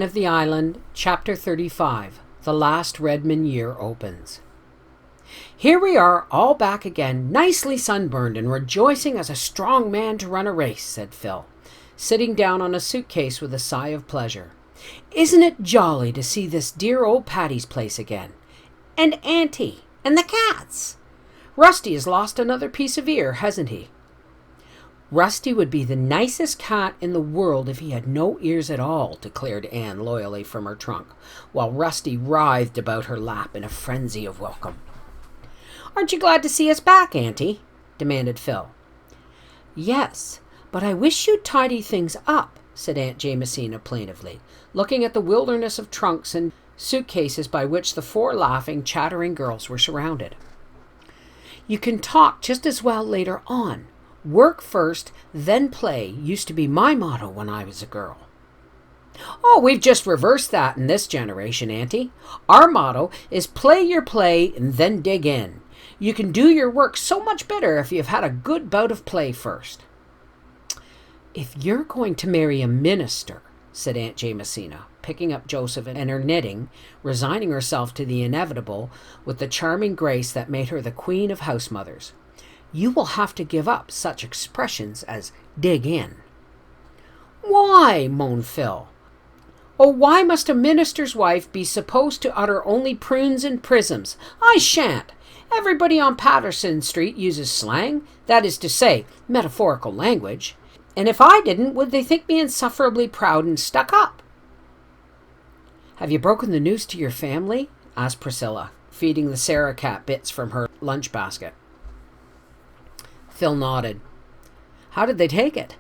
of the Island, Chapter 35. The last Redmond year opens. Here we are, all back again, nicely sunburned and rejoicing as a strong man to run a race, said Phil, sitting down on a suitcase with a sigh of pleasure. Isn't it jolly to see this dear old Patty's place again? And Auntie, and the cats. Rusty has lost another piece of ear, hasn't he? Rusty would be the nicest cat in the world if he had no ears at all, declared Anne loyally from her trunk, while Rusty writhed about her lap in a frenzy of welcome. Aren't you glad to see us back, Auntie? Demanded Phil. Yes, but I wish you'd tidy things up, said Aunt Jamesina plaintively, looking at the wilderness of trunks and suitcases by which the four laughing, chattering girls were surrounded. You can talk just as well later on. Work first, then play used to be my motto when I was a girl. Oh, we've just reversed that in this generation, Auntie. Our motto is play your play and then dig in. You can do your work so much better if you've had a good bout of play first. If you're going to marry a minister, said Aunt Jamesina, picking up Joseph and her knitting, resigning herself to the inevitable with the charming grace that made her the queen of house mothers, you will have to give up such expressions as dig in. Why? Moaned Phil. Oh, why must a minister's wife be supposed to utter only prunes and prisms? I shan't. Everybody on Patterson Street uses slang, that is to say, metaphorical language. And if I didn't, would they think me insufferably proud and stuck up? Have you broken the news to your family? Asked Priscilla, feeding the Sarah cat bits from her lunch basket. Phil nodded. How did they take it?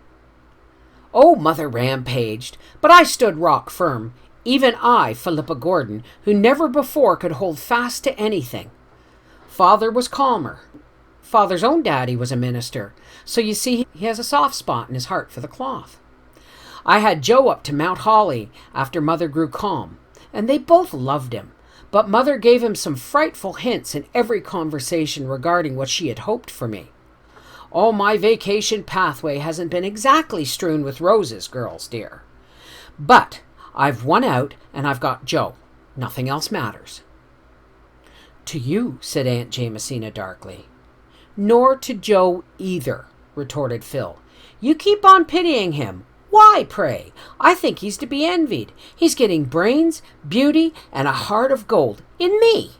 Oh, Mother rampaged, but I stood rock firm. Even I, Philippa Gordon, who never before could hold fast to anything. Father was calmer. Father's own daddy was a minister, so you see he has a soft spot in his heart for the cloth. I had Joe up to Mount Holly after Mother grew calm, and they both loved him, but Mother gave him some frightful hints in every conversation regarding what she had hoped for me. Oh, my vacation pathway hasn't been exactly strewn with roses, girls dear. But I've won out and I've got Joe. Nothing else matters. To you, said Aunt Jamesina darkly. Nor to Joe either, retorted Phil. You keep on pitying him. Why, pray? I think he's to be envied. He's getting brains, beauty, and a heart of gold in me.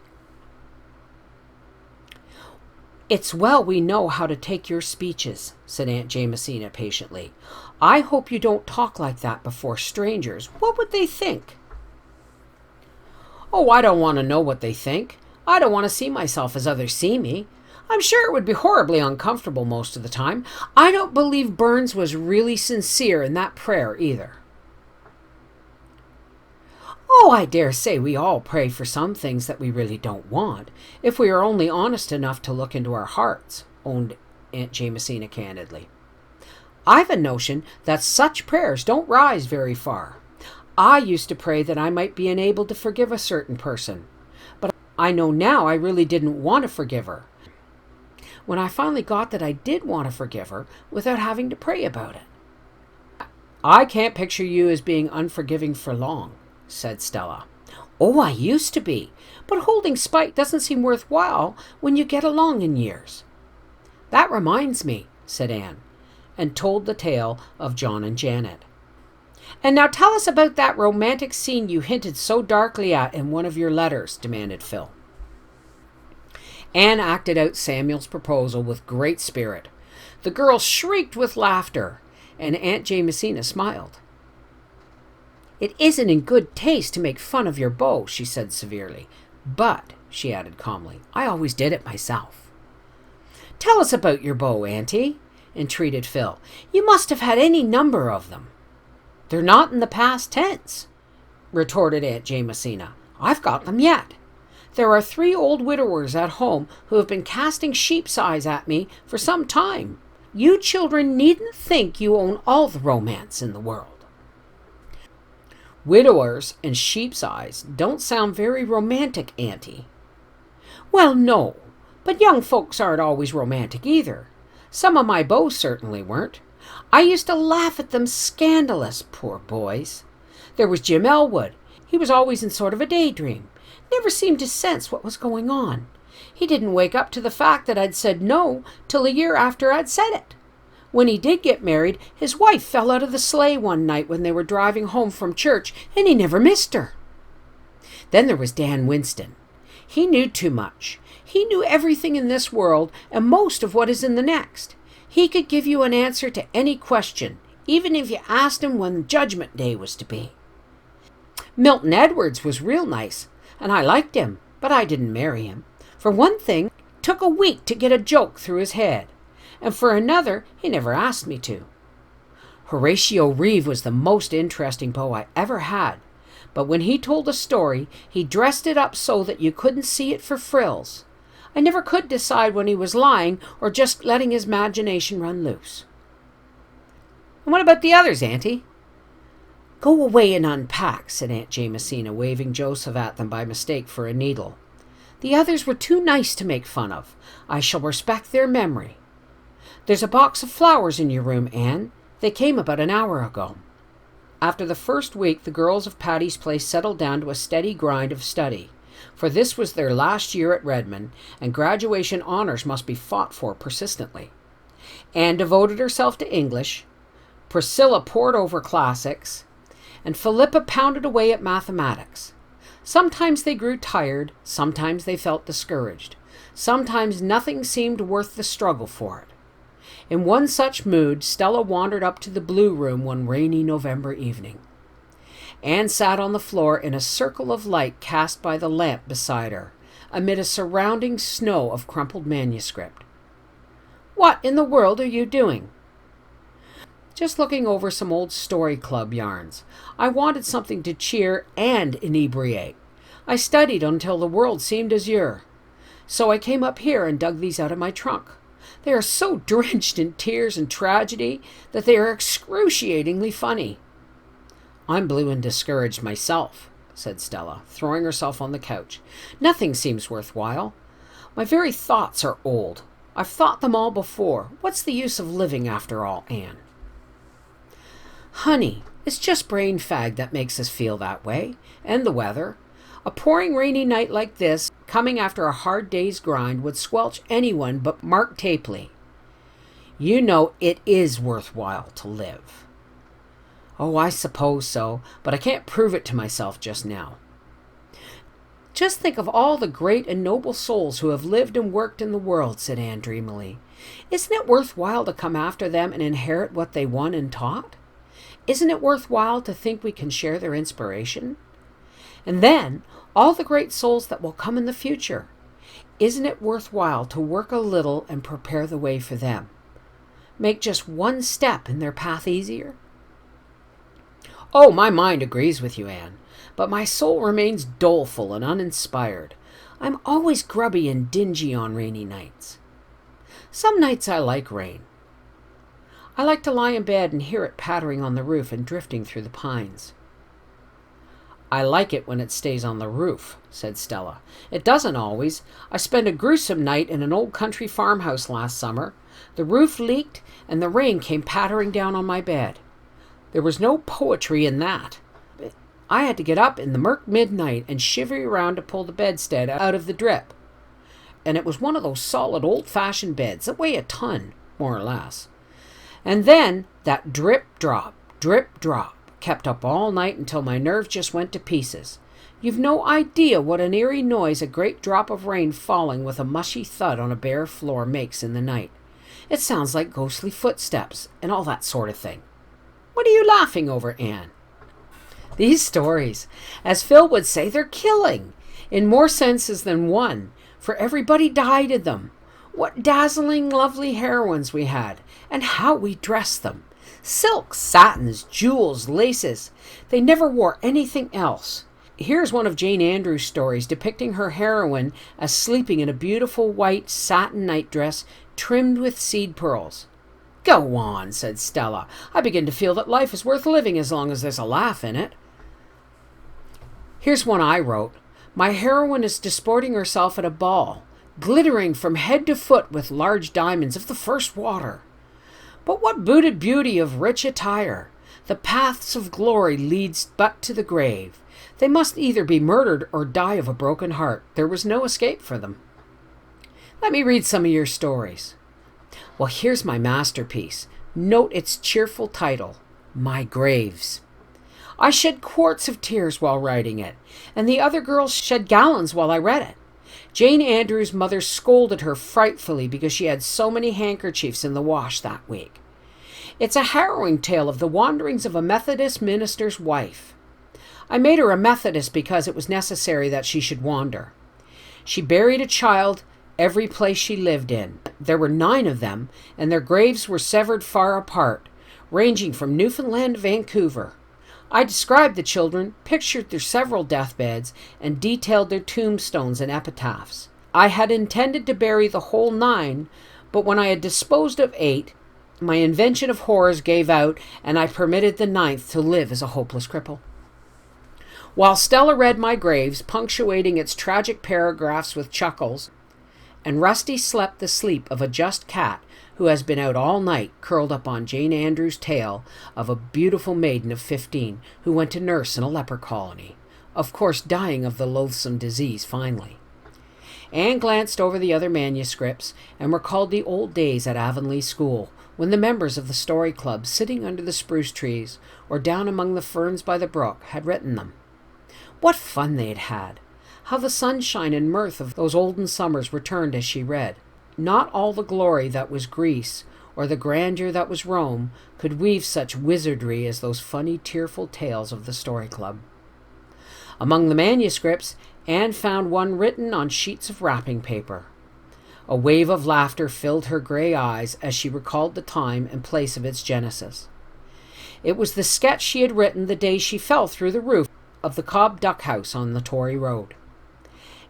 It's well we know how to take your speeches, said Aunt Jamesina patiently. I hope you don't talk like that before strangers. What would they think? Oh, I don't want to know what they think. I don't want to see myself as others see me. I'm sure it would be horribly uncomfortable most of the time. I don't believe Burns was really sincere in that prayer either. Oh, I dare say we all pray for some things that we really don't want, if we are only honest enough to look into our hearts, owned Aunt Jamesina candidly. I've a notion that such prayers don't rise very far. I used to pray that I might be enabled to forgive a certain person, but I know now I really didn't want to forgive her. When I finally got that I did want to forgive her without having to pray about it. I can't picture you as being unforgiving for long, said Stella. Oh, I used to be, but holding spite doesn't seem worthwhile when you get along in years. That reminds me, said Anne, and told the tale of John and Janet. And now tell us about that romantic scene you hinted so darkly at in one of your letters, demanded Phil. Anne acted out Samuel's proposal with great spirit. The girls shrieked with laughter, and Aunt Jamesina smiled. It isn't in good taste to make fun of your beau, she said severely. But, she added calmly, I always did it myself. Tell us about your beau, Auntie, entreated Phil. You must have had any number of them. They're not in the past tense, retorted Aunt Jamesina. I've got them yet. There are 3 old widowers at home who have been casting sheep's eyes at me for some time. You children needn't think you own all the romance in the world. Widowers and sheep's eyes don't sound very romantic, Auntie. Well, no, but young folks aren't always romantic either. Some of my beaux certainly weren't. I used to laugh at them scandalous, poor boys. There was Jim Elwood. He was always in sort of a daydream. Never seemed to sense what was going on. He didn't wake up to the fact that I'd said no till a year after I'd said it. When he did get married, his wife fell out of the sleigh one night when they were driving home from church, and he never missed her. Then there was Dan Winston. He knew too much. He knew everything in this world and most of what is in the next. He could give you an answer to any question, even if you asked him when Judgment Day was to be. Milton Edwards was real nice, and I liked him, but I didn't marry him. For one thing, it took a week to get a joke through his head, and for another, he never asked me to. Horatio Reeve was the most interesting beau I ever had, but when he told a story, he dressed it up so that you couldn't see it for frills. I never could decide when he was lying or just letting his imagination run loose. And what about the others, Auntie? Go away and unpack, said Aunt Jamesina, waving Joseph at them by mistake for a needle. The others were too nice to make fun of. I shall respect their memory. There's a box of flowers in your room, Anne. They came about an hour ago. After the first week, the girls of Patty's Place settled down to a steady grind of study, for this was their last year at Redmond, and graduation honors must be fought for persistently. Anne devoted herself to English, Priscilla pored over classics, and Philippa pounded away at mathematics. Sometimes they grew tired, sometimes they felt discouraged, sometimes nothing seemed worth the struggle for it. In one such mood, Stella wandered up to the blue room one rainy November evening. Anne sat on the floor in a circle of light cast by the lamp beside her, amid a surrounding snow of crumpled manuscript. What in the world are you doing? Just looking over some old story club yarns. I wanted something to cheer and inebriate. I studied until the world seemed azure. So I came up here and dug these out of my trunk. They are so drenched in tears and tragedy that they are excruciatingly funny. I'm blue and discouraged myself, said Stella, throwing herself on the couch. Nothing seems worthwhile. My very thoughts are old. I've thought them all before. What's the use of living after all, Anne? Honey, it's just brain fag that makes us feel that way, and the weather. A pouring rainy night like this, coming after a hard day's grind, would squelch anyone but Mark Tapley. You know it is worthwhile to live. Oh, I suppose so, but I can't prove it to myself just now. Just think of all the great and noble souls who have lived and worked in the world, said Anne dreamily. Isn't it worthwhile to come after them and inherit what they won and taught? Isn't it worthwhile to think we can share their inspiration? And then, all the great souls that will come in the future. Isn't it worthwhile to work a little and prepare the way for them? Make just one step in their path easier? Oh, my mind agrees with you, Anne, but my soul remains doleful and uninspired. I'm always grubby and dingy on rainy nights. Some nights I like rain. I like to lie in bed and hear it pattering on the roof and drifting through the pines. I like it when it stays on the roof, said Stella. It doesn't always. I spent a gruesome night in an old country farmhouse last summer. The roof leaked and the rain came pattering down on my bed. There was no poetry in that. I had to get up in the murk midnight and shiver around to pull the bedstead out of the drip. And it was one of those solid old-fashioned beds that weigh a ton, more or less. And then that drip-drop, drip-drop kept up all night until my nerves just went to pieces. You've no idea what an eerie noise a great drop of rain falling with a mushy thud on a bare floor makes in the night. It sounds like ghostly footsteps and all that sort of thing. What are you laughing over, Anne? These stories, as Phil would say, they're killing, in more senses than one, for everybody died in them. What dazzling, lovely heroines we had, and how we dressed them. Silks, satins, jewels, laces. They never wore anything else. Here's one of Jane Andrews' stories depicting her heroine as sleeping in a beautiful white satin nightdress trimmed with seed pearls. Go on, said Stella. I begin to feel that life is worth living as long as there's a laugh in it. Here's one I wrote. My heroine is disporting herself at a ball, glittering from head to foot with large diamonds of the first water. But what booted beauty of rich attire! The paths of glory leads but to the grave. They must either be murdered or die of a broken heart. There was no escape for them. Let me read some of your stories. Well, here's my masterpiece. Note its cheerful title, My Graves. I shed quarts of tears while writing it, and the other girls shed gallons while I read it. Jane Andrews' mother scolded her frightfully because she had so many handkerchiefs in the wash that week. It's a harrowing tale of the wanderings of a Methodist minister's wife. I made her a Methodist because it was necessary that she should wander. She buried a child every place she lived in. There were 9 of them, and their graves were severed far apart, ranging from Newfoundland to Vancouver. I described the children, pictured their several deathbeds, and detailed their tombstones and epitaphs. I had intended to bury the whole 9, but when I had disposed of 8, my invention of horrors gave out, and I permitted the 9th to live as a hopeless cripple. While Stella read my graves, punctuating its tragic paragraphs with chuckles, and Rusty slept the sleep of a just cat who has been out all night, curled up on Jane Andrews' tale of a beautiful maiden of 15 who went to nurse in a leper colony, of course dying of the loathsome disease finally. Anne glanced over the other manuscripts and recalled the old days at Avonlea School, when the members of the Story Club, sitting under the spruce trees or down among the ferns by the brook, had written them. What fun they had had! How the sunshine and mirth of those olden summers returned as she read. Not all the glory that was Greece, or the grandeur that was Rome, could weave such wizardry as those funny, tearful tales of the Story Club. Among the manuscripts, Anne found one written on sheets of wrapping paper. A wave of laughter filled her gray eyes as she recalled the time and place of its genesis. It was the sketch she had written the day she fell through the roof of the Cobb Duck House on the Tory Road.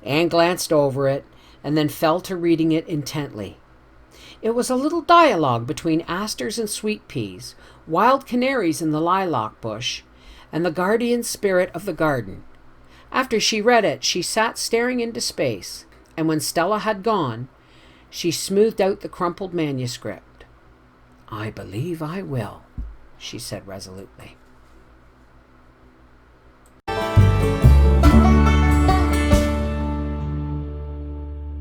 Anne glanced over it and then fell to reading it intently. It was a little dialogue between asters and sweet peas, wild canaries in the lilac bush, and the guardian spirit of the garden. After she read it, she sat staring into space, and when Stella had gone, she smoothed out the crumpled manuscript. "I believe I will," she said resolutely.